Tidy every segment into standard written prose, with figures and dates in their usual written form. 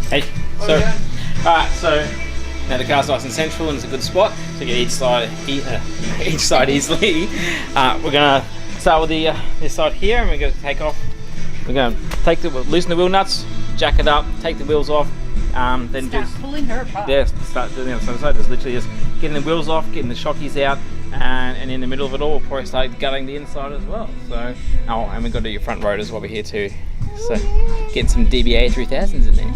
Hey, so, alright, so now the car's nice and central and it's a good spot to get each side easily. We're gonna start with the this side here, and we're gonna take off. We're gonna loosen the wheel nuts, jack it up, take the wheels off, then start pulling her apart. Yeah, start doing the other side. Just literally just getting the wheels off, getting the shockies out, and in the middle of it all, we'll probably start gutting the inside as well. So, oh, and we've got to do your front rotors while we're here too. So, getting some DBA 3000s in there.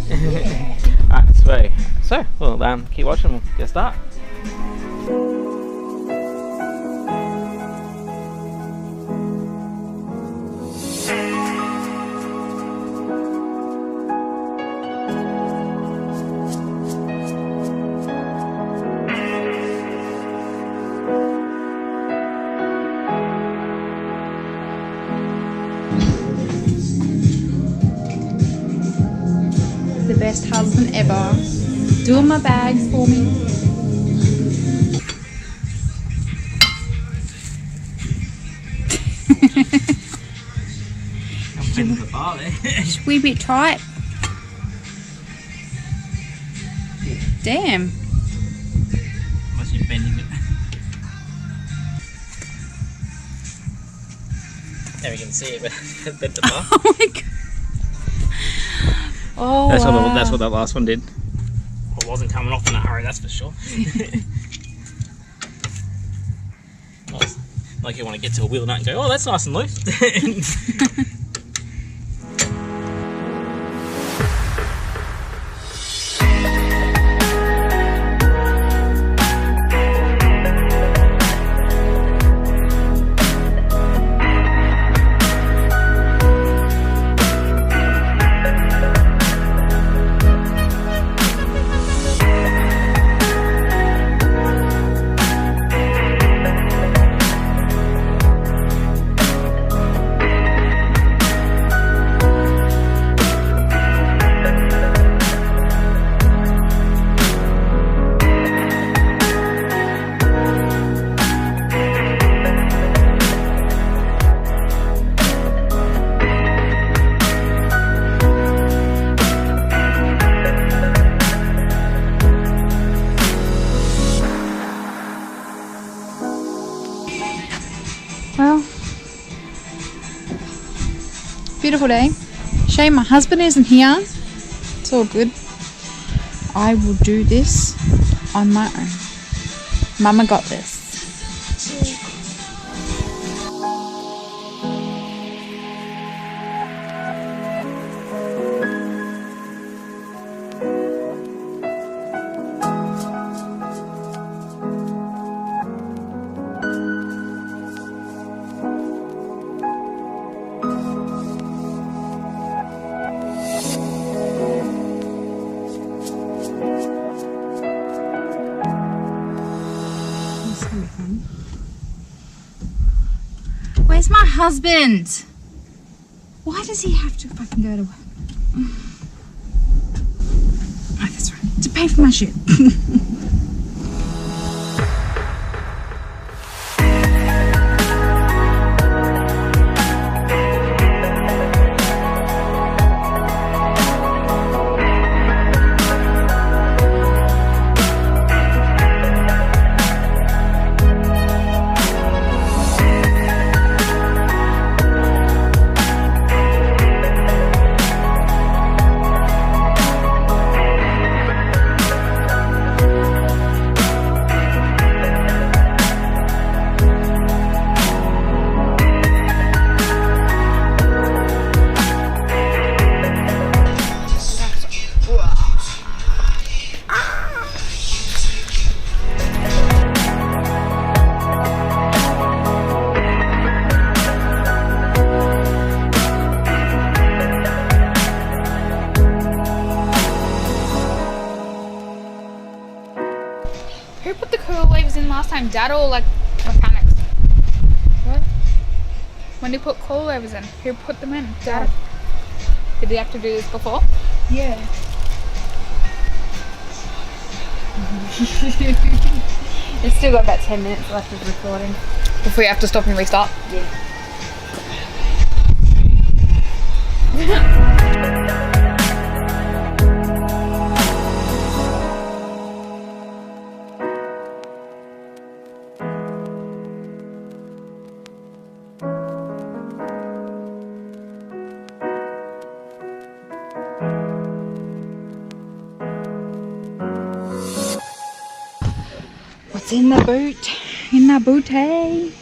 Alright, so we'll keep watching. We'll get a start. The best husband ever, doing my bags for me. I'm bending the bar there. Just a wee bit tight. Damn. Must be bending it. There we can see it, but bent the bar. Oh my god. Oh, That's what that last one did. Well, it wasn't coming off in a hurry, that's for sure. Like you want to get to a wheel nut and go, oh, that's nice and loose. Well, beautiful day. Shame my husband isn't here. It's all good. I will do this on my own. Mama got this. Where's my husband? Why does he have to fucking go to work? Oh, that's right. To pay for my shit. Who put the coilovers in last time? Dad or like mechanics? What? When they put coilovers in, who put them in? Dad. Did we have to do this before? Yeah. It's still got about 10 minutes left of recording. Before you have to stop and restart? Yeah. It's in the boot. In the booty.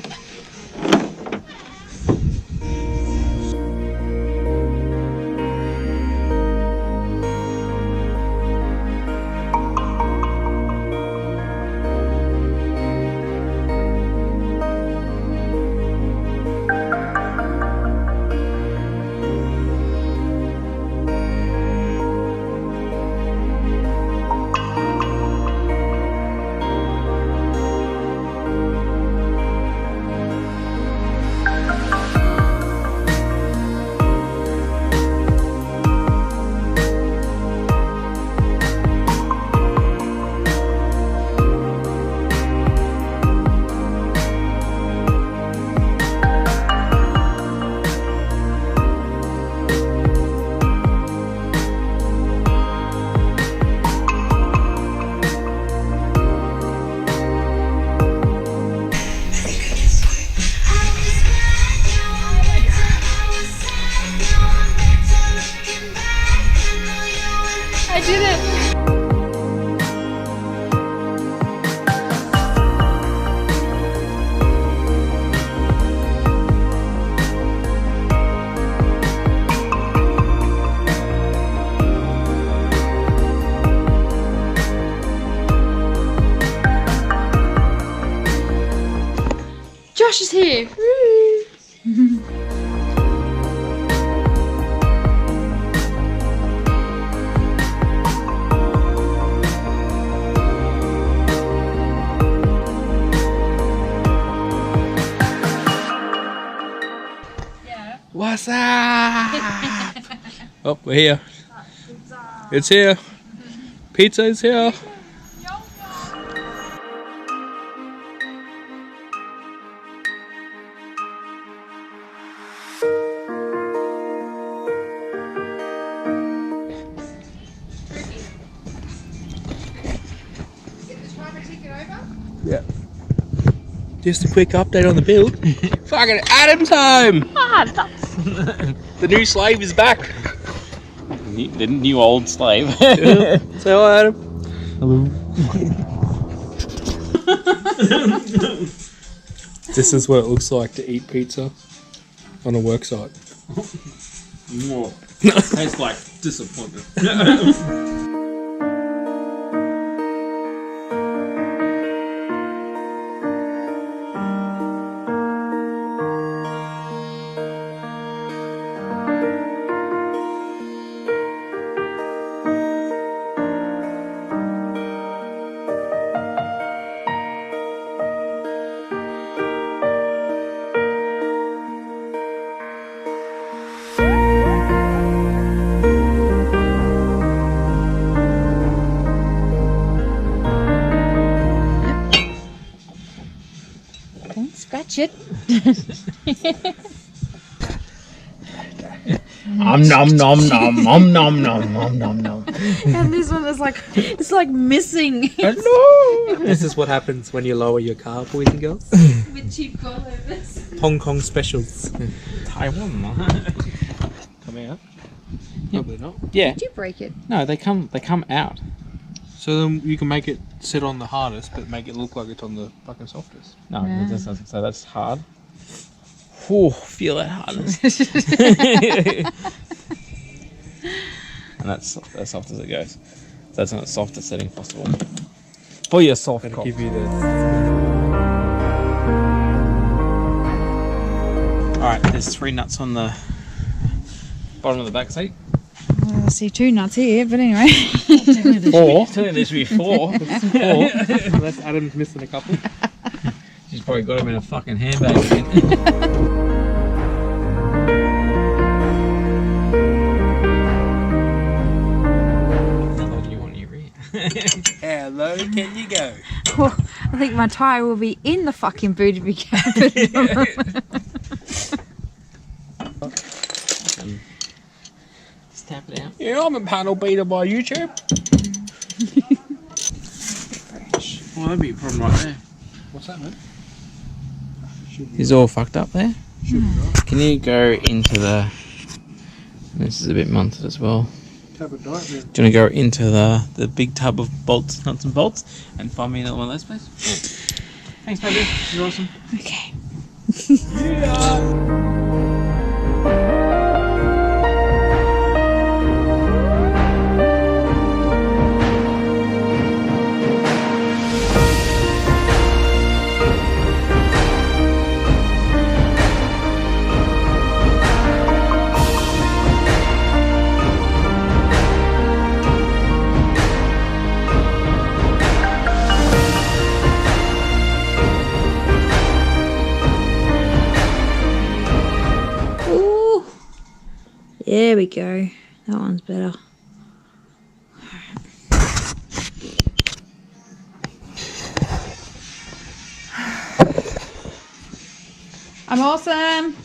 I did it. Josh is here. What's up? Oh, we're here. It's here. Pizza is here. Yeah. Just a quick update on the build. Fucking Adam's home! The new slave is back. The new old slave. Say hi, Adam. Hello. This is what it looks like to eat pizza on a work site. More. Tastes like disappointment. Don't scratch it. Nom nom nom nom nom nom nom nom nom. And this one is like, it's like missing. This is what happens when you lower your car, boys and girls. With cheap coilovers. Hong Kong specials. Taiwan. Coming out? Probably not. Yeah. Did you break it? No, they come out. So then you can make it sit on the hardest, but make it look like it's on the fucking softest. No, Yeah. so that's hard. Oh, feel that hardness. And that's as soft as it goes. So that's on the softest setting possible. For your soft Gonna cock. give you the. Alright, there's 3 nuts on the bottom of the back seat. I see 2 nuts here, but anyway. 4. Telling there should be 4. Unless Adam's missing a couple. She's probably got them in a fucking handbag again. What do you want in your rear? How low can you go? Oh, I think my tyre will be in the fucking boot if you can't put it on. Just tap it out. Yeah, I'm a panel beater by YouTube. Well, that'd be a problem right there. What's that, man? Is all fucked up there? Can you go into the... This is a bit munted as well. Tub of diet, man. Do you want to go into the big tub of bolts, nuts and bolts, and find me another one of those, please? Thanks, baby. You're awesome. Okay. Ooh. There we go. That one's better. I'm awesome.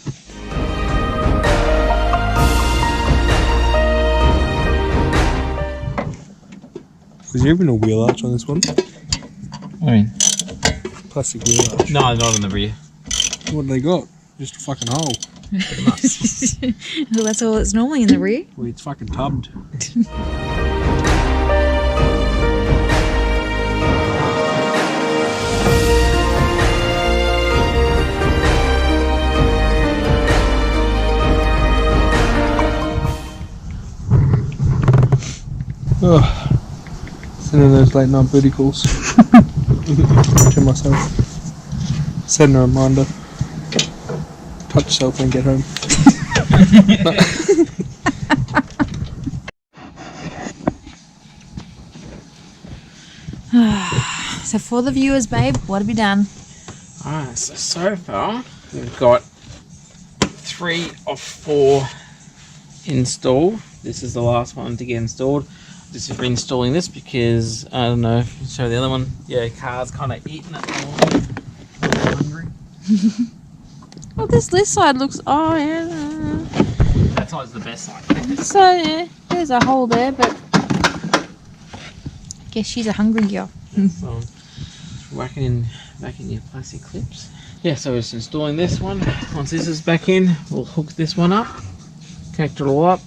Was there even a wheel arch on this one? I mean, Plastic wheel arch. no, not in the rear. What do they got? Just a fucking hole. Well, that's all that's normally in the rear. Well, it's fucking tubbed. Oh, sending those late night booty calls to myself. Setting a reminder. Touch yourself when you get home. So for the viewers, babe, what have you done? Alright, so far we've got 3 of 4 installed. This is the last one to get installed. Just reinstalling this because I don't know if you show the other one. Yeah, car's kind of eating it. I'm hungry. Well, this side looks. Oh yeah. That side's the best side. So yeah, there's a hole there, but I guess she's a hungry girl. So back in your plastic clips. Yeah, so it's installing this one. Once this is back in, we'll hook this one up, connect it all up.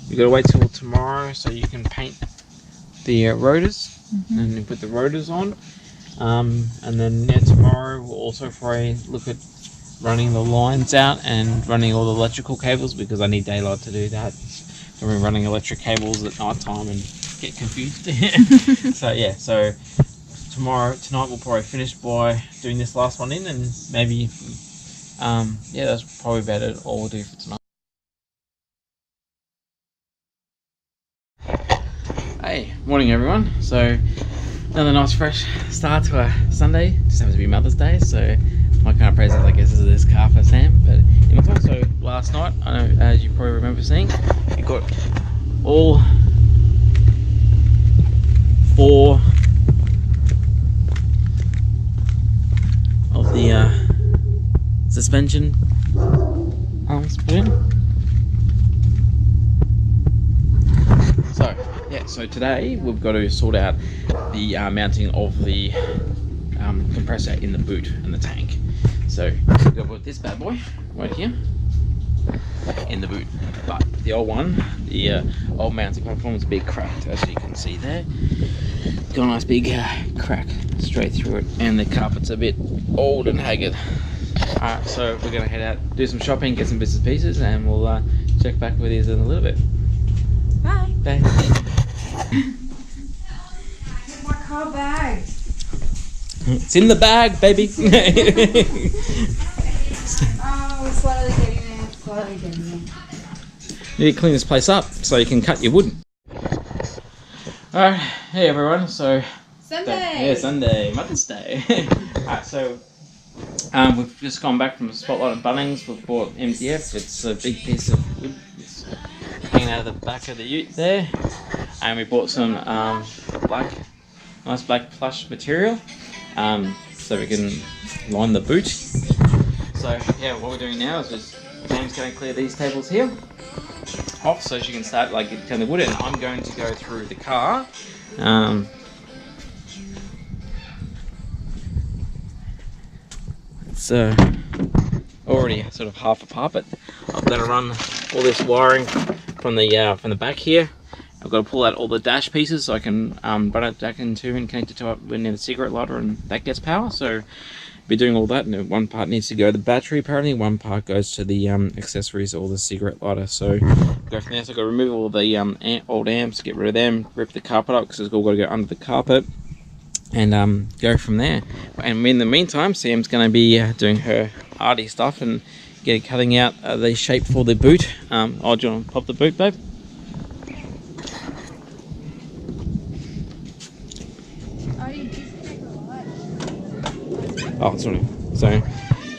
You've got to wait till tomorrow so you can paint the rotors and you put the rotors on. And then tomorrow we'll also probably look at running the lines out and running all the electrical cables because I need daylight to do that. So we're running electric cables at night time and get confused. So yeah, so tonight we'll probably finish by doing this last one in, and maybe yeah, that's probably about it all we'll do for tonight. Hey, morning everyone. So another nice fresh start to a Sunday. Just happens to be Mother's Day, so my kind of present I guess is this car for Sam. But in my time, so last night, I know as you probably remember seeing, you got all 4 of the suspension arms put in. So yeah, so today we've got to sort out the mounting of the compressor in the boot and the tank. So we've got to put this bad boy right here in the boot, but the old one, the old mounting platform is a bit cracked, as you can see there. Got a nice big crack straight through it, and the carpet's a bit old and haggard. Alright, so we're going to head out, do some shopping, get some bits and pieces, and we'll check back with you in a little bit. Bye. Bye. My car bag. It's in the bag, baby. Oh, we're slowly getting there. Slowly getting there. You need to clean this place up so you can cut your wood. Alright, hey everyone, so Sunday. yeah, Sunday, Mother's Day. Alright, so we've just gone back from Spotlight and Bunnings. We've bought MDF. It's a big piece of wood. It's hanging out of the back of the ute there. And we bought some nice black plush material so we can line the boot. So yeah, what we're doing now is just James going to clear these tables here off so she can start like cutting the wood, and I'm going to go through the car. It's already sort of half apart, but I'm going to run all this wiring from the back here I've got to pull out all the dash pieces so I can run it back into and connect it to up near the cigarette lighter, and that gets power. So be doing all that, and one part needs to go to the battery apparently, one part goes to the accessories or the cigarette lighter. So go from there. So I've got to remove all the old amps, get rid of them, rip the carpet up because it's all got to go under the carpet, and go from there. And in the meantime, Sam's going to be doing her arty stuff and cutting out the shape for the boot. Oh, do you want to pop the boot, babe? Oh, sorry. So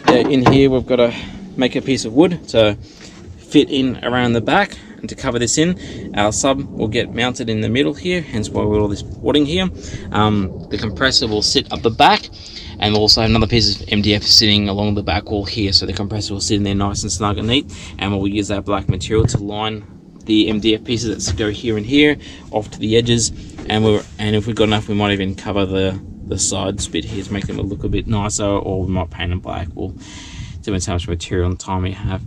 yeah, in here we've got to make a piece of wood to fit in around the back, and to cover this in, our sub will get mounted in the middle here, hence why we've got all this boarding here. The compressor will sit up the back, and we'll also have another piece of MDF sitting along the back wall here, so the compressor will sit in there nice and snug and neat, and we'll use that black material to line the MDF pieces that go here and here off to the edges, and if we've got enough, we might even cover the sides bit here to make them look a bit nicer, or we might paint them black. We'll depends how much material and time we have.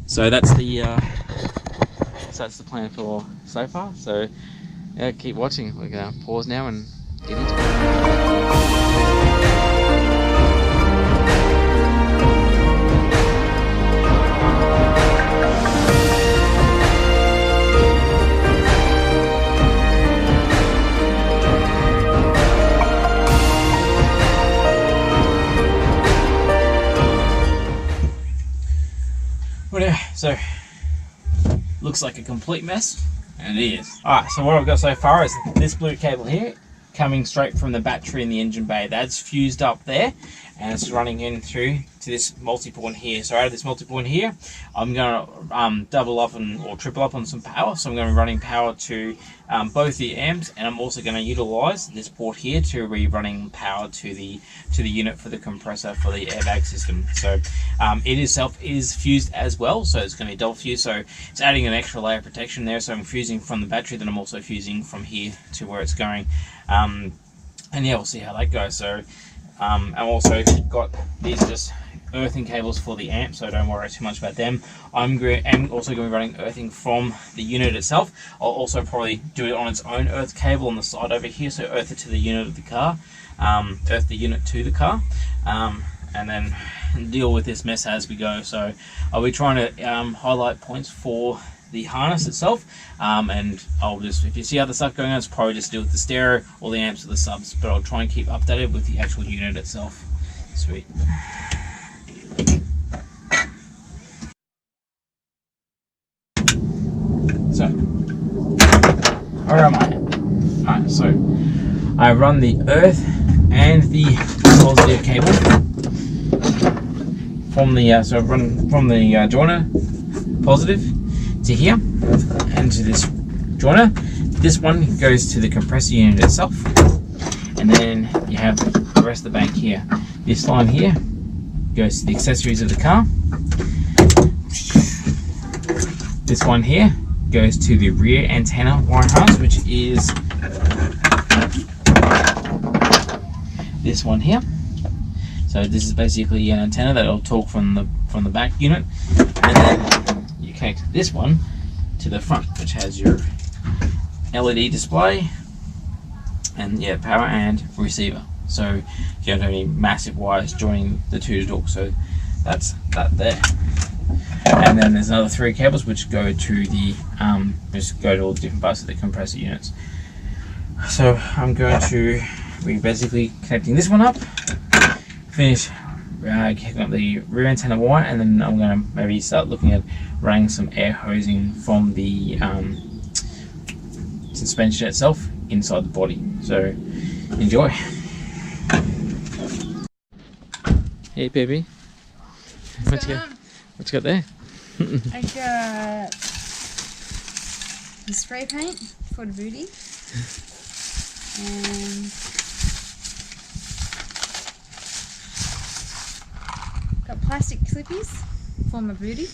So that's the plan for so far. So yeah, keep watching. We're gonna pause now and get into it. So looks like a complete mess, and it is. Alright, so what I've got so far is this blue cable here coming straight from the battery in the engine bay. That's fused up there, and it's running in through to this multi-point here. So out of this multi-point here, I'm going to double up or triple up on some power. So I'm going to be running power to both the amps, and I'm also going to utilize this port here to be running power to the unit for the compressor for the airbag system. So it itself is fused as well, so it's going to be double fused. So it's adding an extra layer of protection there. So I'm fusing from the battery, then I'm also fusing from here to where it's going. And yeah, we'll see how that goes. So I've also got these just earthing cables for the amp, so don't worry too much about them. I'm also going to be running earthing from the unit itself. I'll also probably do it on its own earth cable on the side over here, so earth it to the unit of the car, earth the unit to the car, and then deal with this mess as we go. So I'll be trying to highlight points for the harness itself, and I'll just, if you see other stuff going on, it's probably just deal with the stereo or the amps or the subs, but I'll try and keep updated with the actual unit itself. Sweet. So, where am I? Alright, so I run the earth and the positive cable from the so I run from the joiner positive to here and to this joiner. This one goes to the compressor unit itself, and then you have the rest of the bank here. This line here goes to the accessories of the car. This one here goes to the rear antenna wire harness, which is this one here. So this is basically an antenna that will talk from the back unit, and then you connect this one to the front, which has your LED display and yeah, power and receiver. So you don't have any massive wires joining the two to talk. So that's that there. And then there's another 3 cables which go to the just go to all the different parts of the compressor units. So I'm going to be basically connecting this one up, finish kicking up the rear antenna wire, and then I'm going to maybe start looking at running some air hosing from the suspension itself inside the body. So enjoy. Hey baby, what you got there? I got the spray paint for the booty, and got plastic clippies for my booty.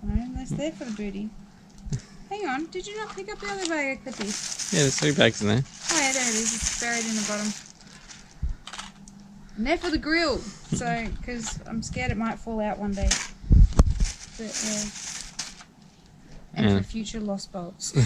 And that's there for the booty. Hang on, did you not pick up the other bag of clippies? Yeah, there's 3 bags in there. Oh yeah, there it is. It's buried in the bottom. And they're for the grill, so because I'm scared it might fall out one day. But and for future lost bolts.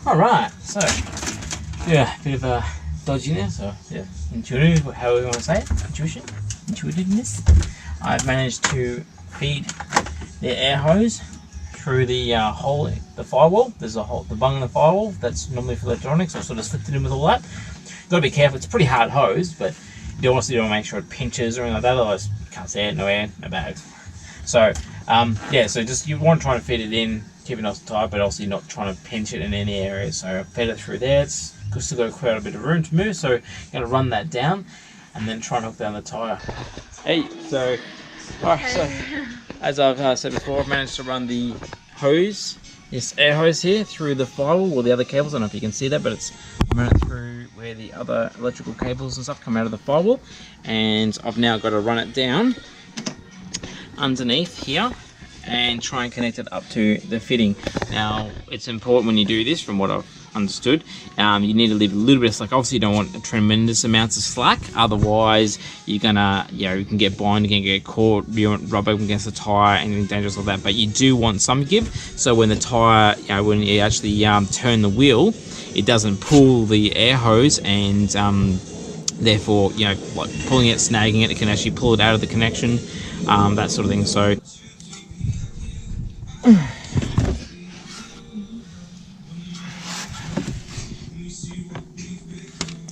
Alright, so yeah, a bit of a dodginess, or yeah, intuitive, or however you want to say it, intuitiveness. I've managed to feed the air hose through the hole, the firewall. There's a hole, the bung in the firewall that's normally for electronics. I sort of slipped it in with all that. Got to be careful. It's a pretty hard hose, but you also don't make sure it pinches or anything like that. Otherwise, you can't see it. No air, no bags. So yeah, so just you want to try and feed it in, keep it nice and tight, but also you're not trying to pinch it in any area. So I fed it through there. It's still got quite a bit of room to move. So you're going to run that down, and then try and hook down the tire. Hey, so alright, so as I've said before, I've managed to run the hose, this air hose here, through the firewall, or the other cables. I don't know if you can see that, but it's run it through where the other electrical cables and stuff come out of the firewall, and I've now got to run it down underneath here and try and connect it up to the fitting. Now, it's important when you do this, from what I've understood, you need to leave a little bit of slack. Obviously you don't want a tremendous amounts of slack, otherwise you're gonna, you can get blind, you can get caught, you won't rub up against the tire, anything dangerous like that. But you do want some give, so when the tire, when you actually turn the wheel, it doesn't pull the air hose, and therefore, like pulling it, snagging it, it can actually pull it out of the connection, that sort of thing. So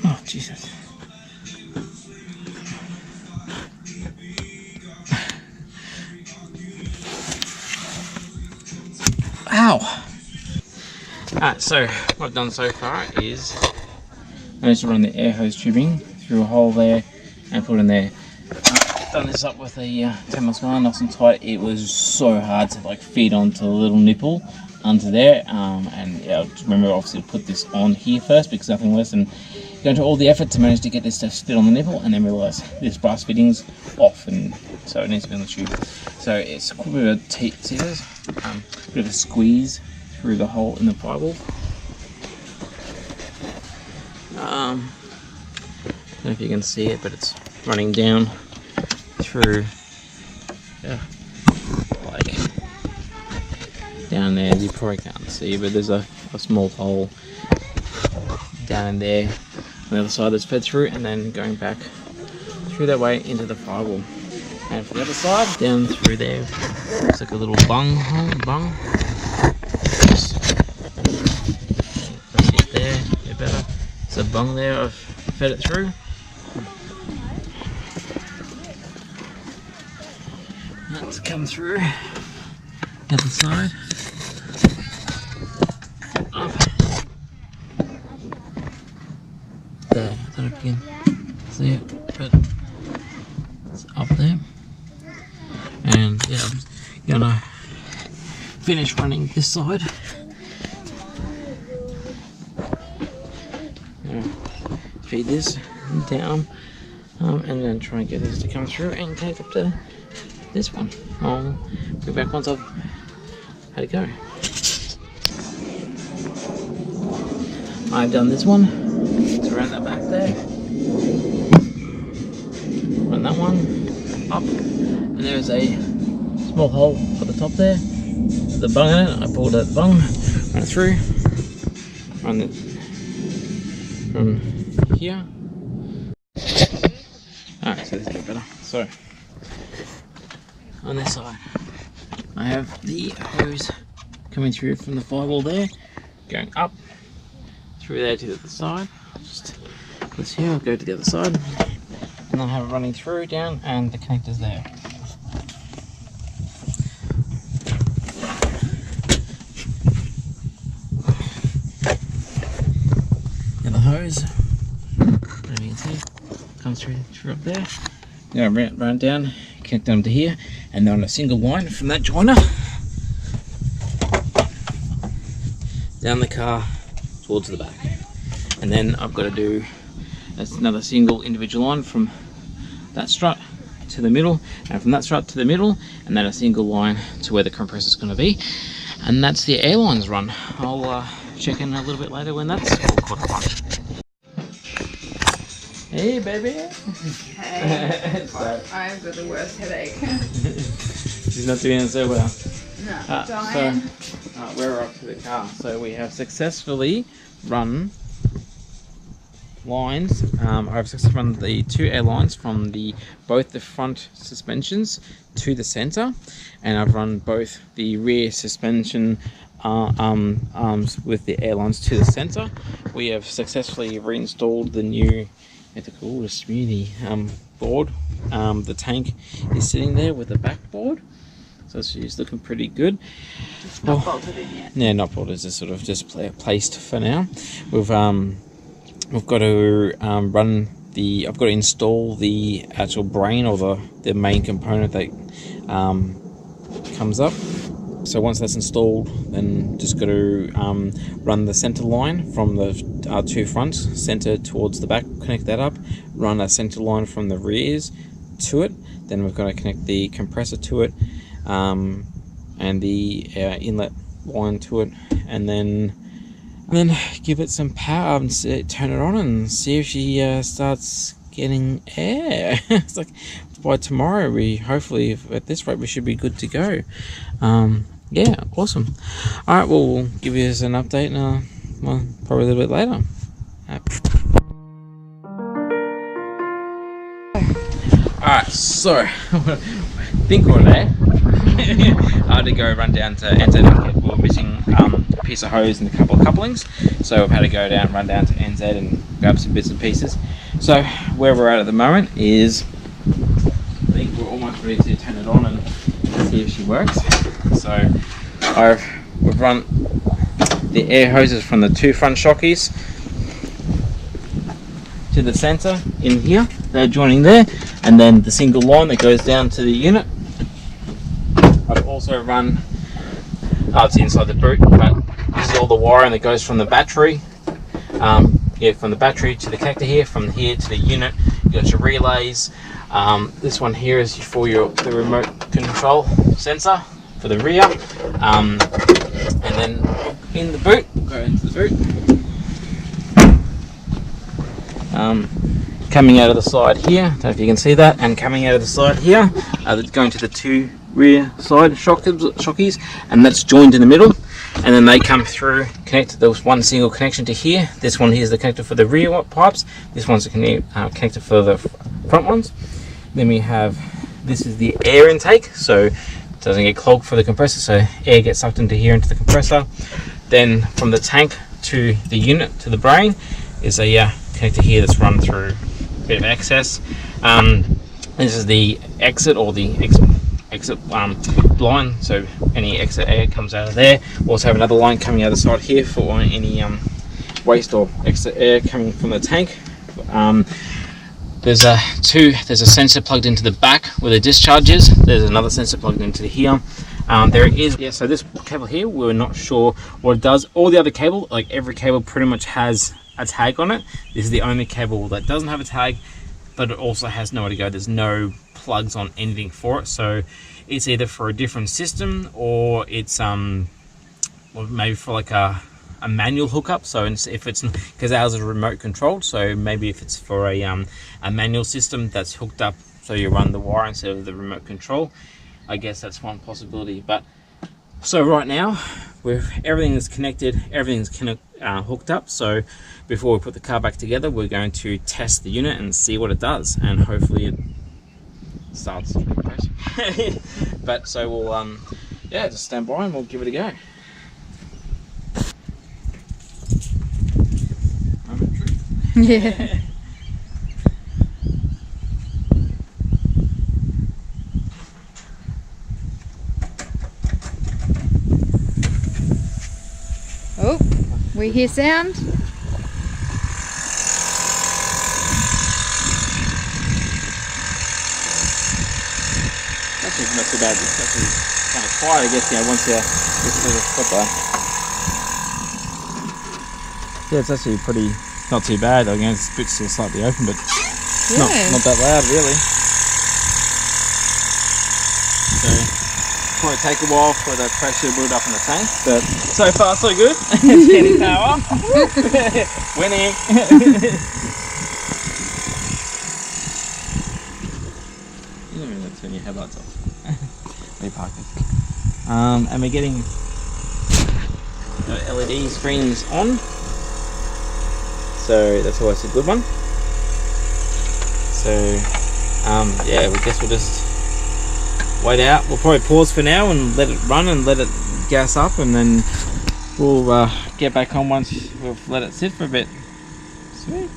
oh Jesus. Ow. Alright, so what I've done so far is I managed to run the air hose tubing through a hole there and put it in there. I've done this up with a 10mm nice and tight. It was so hard to like feed onto the little nipple under there, and yeah, just remember obviously to put this on here first, because nothing worse than going to all the effort to manage to get this to fit on the nipple and then realise this brass fitting's off, and so it needs to be on the tube. So it's a bit of a bit of a squeeze through the hole in the firewall. I don't know if you can see it, but it's running down through, like down there. You probably can't see, but there's a small hole down in there on the other side that's fed through, and then going back through that way into the firewall. And for the other side, down through there, it's like a little bung hole, It there, get better. It's a bung there, I've fed it through. That's come through the other side. Up. There, I don't know if you can see it, but it's up there. And yeah, I'm gonna finish running this side. Feed this down, and then try and get this to come through and connect up to this one. I'll be back once I've had it go. I've done this one, so around that back there, run that one up, and there's a small hole at the top there, the bung in it. I pulled out the bung, run it through, run it from here. Alright, so this is a bit better. So, on this side, I have the hose coming through from the firewall there, going up, through there to the other side. Just this here, I'll go to the other side, and I'll have it running through, down, and the connector's there. And the hose, whatever you can see, comes through up there. Now run it down, connect them to here, and then on a single line from that joiner down the car towards the back. And and then I've got to do another single individual line from that strut to the middle, and from that strut to the middle, and then a single line to where the compressor is going to be, and that's the airlines run. I'll check in a little bit later when that's all caught up on. Hey baby! Hey, I've got the worst headache. She's not doing so well. No, dying. So, we're off to the car. So we have successfully run lines. I've successfully run the 2 airlines from both the front suspensions to the center, and I've run both the rear suspension arms with the airlines to the center. We have successfully reinstalled the new, it's called a smoothie board. The tank is sitting there with the backboard, so she's looking pretty good. It's not bolted in yet. Yeah, not bolted. It's just sort of just placed for now. We've got to run the. I've got to install the actual brain, or the main component that comes up. So once that's installed, then just got to run the center line from the 2 fronts, center towards the back, connect that up, run a center line from the rears to it. Then we've got to connect the compressor to it, and the inlet line to it, and then give it some power and turn it on and see if she starts getting air. It's like by tomorrow, hopefully at this rate we should be good to go. Yeah, awesome. All right, well, we'll give you an update probably a little bit later. All right, so think we're there. I had to go run down to NZ. We were missing a piece of hose and a couple of couplings, so I've had to go run down to NZ and grab some bits and pieces. So where we're at the moment is, I think we're almost ready to turn it on and see if she works. So we've run the air hoses from the 2 front shockeys to the center in here. They're joining there, and then the single line that goes down to the unit. I've also run, it's inside the boot, but this is all the wiring that goes from the battery. From the battery to the connector here, from here to the unit. You got your relays. This one here is for the remote control sensor for the rear, and then in the boot, go into the boot. Coming out of the side here, I don't know if you can see that, and coming out of the side here, going to the 2 rear side shockeys, and that's joined in the middle, and then they come through, connect. There was one single connection to here. This one here is the connector for the rear pipes. This one's the connector for the front ones. Then we have, this is the air intake, so it doesn't get clogged for the compressor, so air gets sucked into here into the compressor. Then from the tank to the unit to the brain is a connector here that's run through a bit of excess. This is the exit, or the exit line, so any extra air comes out of there. We also have another line coming out the side here for any waste or extra air coming from the tank. There's a sensor plugged into the back where the discharge is. There's another sensor plugged into here. So this cable here, we're not sure what it does. All the other cable, like every cable pretty much has a tag on it. This is the only cable that doesn't have a tag, but it also has nowhere to go. There's no plugs on anything for it, so it's either for a different system, or it's maybe for like a manual hookup. So if it's, because ours is remote controlled, so maybe if it's for a manual system that's hooked up, so you run the wire instead of the remote control. I guess that's one possibility. But so right now, everything is connected, everything's hooked up. So before we put the car back together, we're going to test the unit and see what it does, and hopefully it starts. But so we'll just stand by and we'll give it a go. Yeah. Oh, we hear sound. Actually, not too bad. It's actually kind of quiet, I guess. Once you get to the proper. Yeah, it's actually pretty not too bad. Again, it's a bit still slightly open, but Yeah. not that loud really. So probably take a while for the pressure to build up in the tank, but so far so good. It's getting power. Winning. You don't even turn your headlights off. We park it. And we're getting the LED screens on. So that's always a good one. So yeah, we guess we'll just wait out. We'll probably pause for now and let it run and let it gas up, and then we'll get back on once we've let it sit for a bit. Sweet.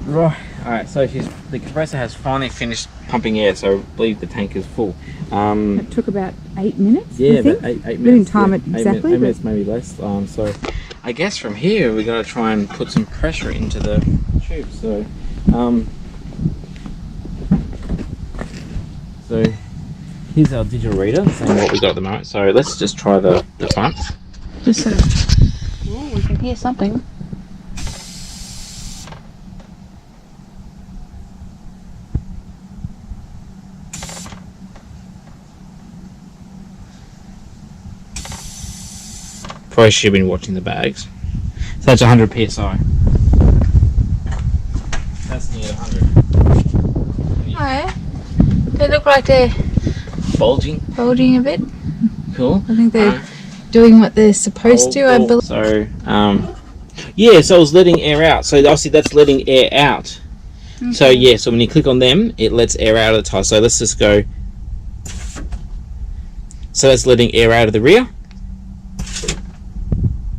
Right. Alright, so the compressor has finally finished pumping air, so I believe the tank is full. It took about 8 minutes. Yeah, I think. about 8 minutes. We didn't time it yeah, exactly. 8 minutes, maybe less. So I guess from here we're going to try and put some pressure into the tube. So so here's our digital reader saying what we got at the moment. So let's just try the front. Just sort of. Oh, we can hear something. Probably should have been watching the bags. So that's 100 psi. That's near 100. Oh, yeah. They look like they're Bulging. bulging a bit. Cool. I think they're doing what they're supposed to, I believe. So, yeah, so I was letting air out. So obviously that's letting air out. Okay. So yeah, so when you click on them, it lets air out of the tire. So let's just go. So that's letting air out of the rear.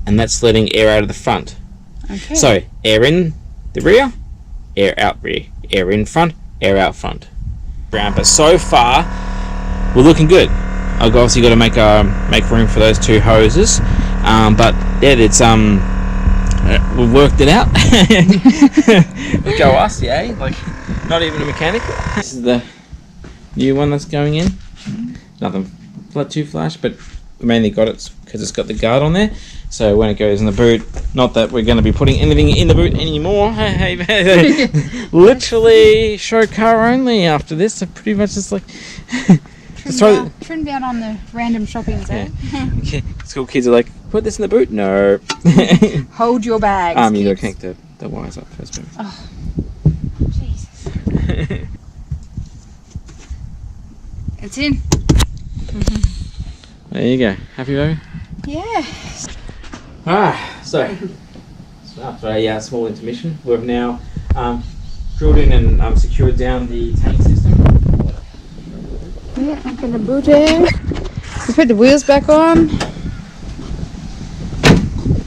And that's letting air out of the front. Okay. So air in the rear, air out rear, air in front, air out front. But so far, we're looking good. I've obviously got to make room for those two hoses, but yeah, it's we've worked it out. Go us, yeah. Like not even a mechanic. This is the new one that's going in. Nothing too flash, but we mainly got it because it's got the guard on there. So when it goes in the boot, not that we're going to be putting anything in the boot anymore. Literally show car only after this. So pretty much just like Trim down on the random shopping zone. Okay. School kids are like, put this in the boot. No. Hold your bags. You got to kids. connect the wires up first. Baby. Oh, Jesus. It's in. There you go. Happy, baby? Yeah. So after a small intermission, we've now drilled in and secured down the tank system. Yeah, I'm gonna boot it. We put the wheels back on.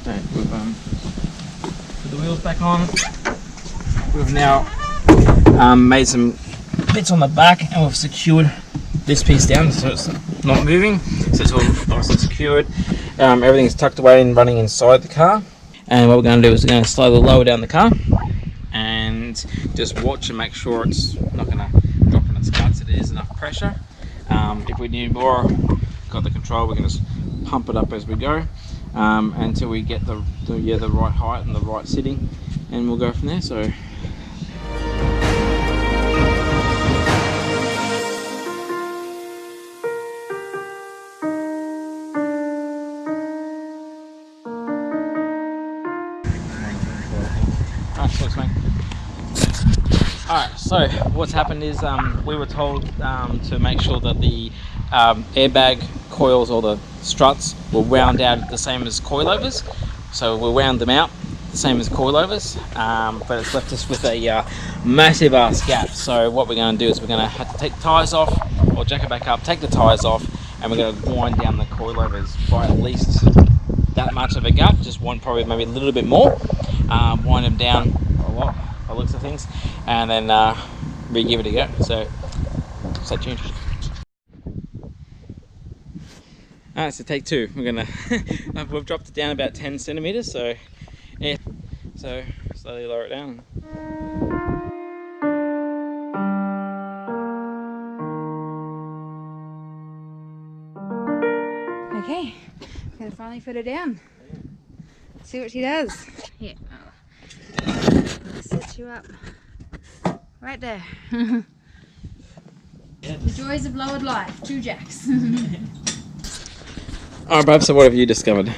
Okay, we've put the wheels back on. We've now made some bits on the back, and we've secured this piece down so it's not moving. So it's all nice and secured. Everything's tucked away and running inside the car. And what we're going to do is we're going to slowly lower down the car and just watch and make sure it's not going to drop in its guts. It is enough pressure. If we need more, got the control, we can just pump it up as we go until we get the right height and the right sitting, and we'll go from there. So. Alright, so what's happened is we were told to make sure that the airbag coils or the struts were wound out the same as coilovers. So we wound them out the same as coilovers, but it's left us with a massive ass gap. So what we're going to do is we're going to have to take the tyres off, or jack it back up, take the tyres off, and we're going to wind down the coilovers by at least that much of a gap, just one, probably maybe a little bit more, wind them down a lot by the looks of things, and then re-give it a go. So stay tuned. Alright, so take two. We're gonna we've dropped it down about 10 centimeters, so yeah, so slowly lower it down. Okay, gonna finally put it down. See what she does. Yeah. Light you up. Right there. The joys of lowered life. 2 jacks. Alright, babe, so what have you discovered?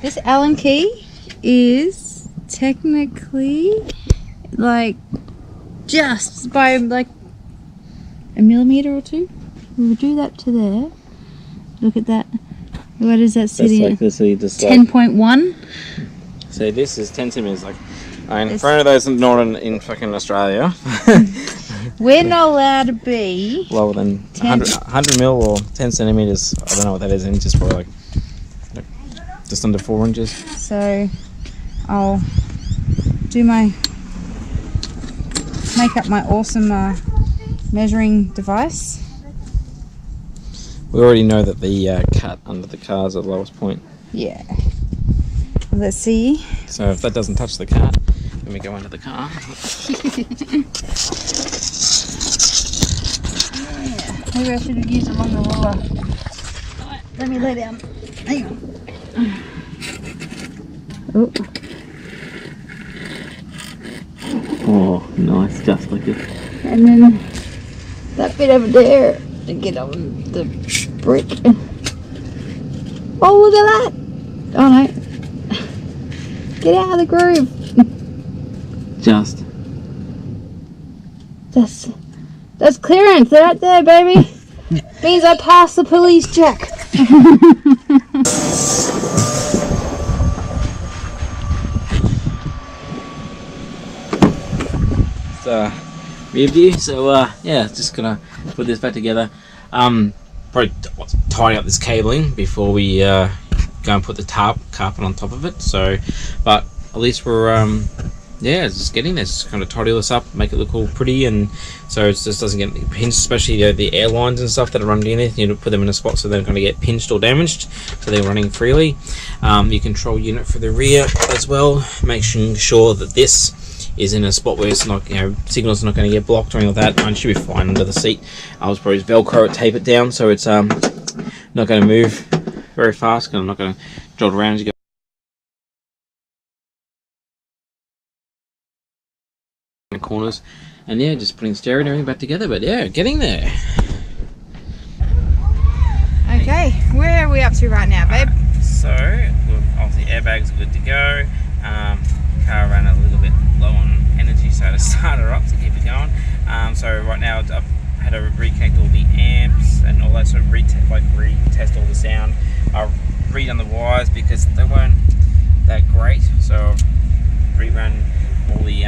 This Allen key is technically like just by like a millimeter or 2. We'll do that to there. Look at that. What is that sitting at? That's like this, 10.1. So this is 10 centimeters. Like, for any of those not in fucking Australia, We're not allowed to be lower than 100 mil or 10 centimeters. I don't know what that is in inches, probably like just under 4 inches. So I'll make up my awesome measuring device. We already know that the cut under the car is at the lowest point. Yeah. Let's see. So if that doesn't touch the car, then we go under the car. Maybe I should have used a longer ruler. Alright, let me lay down. Hang on. Oh. Oh, nice, just like it. And then that bit over there to get on the brick. Oh, look at that! Oh no. Get out of the groove. Just. That's clearance right there, baby. Means I passed the police check. Rear view. So yeah, just gonna put this back together. Probably tidy up this cabling before we go and put the carpet on top of it. So, but at least we're yeah, it's just getting there. Just kind of tidy this up, make it look all pretty, and so it just doesn't get pinched, especially the air lines and stuff that are running in there. You need to put them in a spot so they're not going to get pinched or damaged, so they're running freely. Your control unit for the rear as well, making sure that this is in a spot where it's not, signal's not going to get blocked or anything like that. Mine should be fine under the seat. I was probably Velcro it, tape it down so it's not going to move very fast, because I'm not going to jolt around as you go. Corners, and yeah, just putting stereo and everything back together, but yeah, getting there. Okay, where are we up to right now, babe? So obviously airbags are good to go. Car ran a little bit low on energy, so to start her up to keep it going. So right now I've had to reconnect all the amps and all that, sort of retest all the sound. I've redone the wires because they weren't that great, so I've rerun all the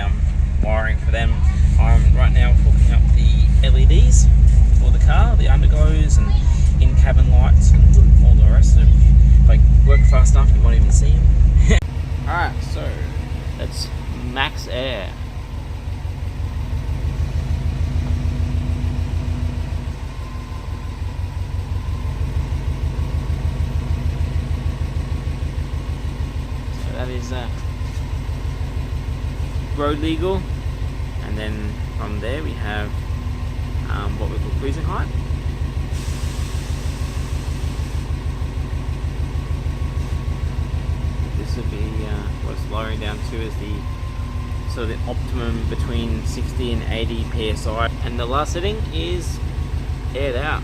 wiring for them. I'm right now hooking up the LEDs for the car, the underglows and in-cabin lights and all the rest of it. If I work fast enough, you won't even see them. Alright, so that's Max Air. So that is road legal, and then from there we have what we call cruising height. This would be what it's lowering down to is the optimum between 60 and 80 psi, and the last setting is aired out.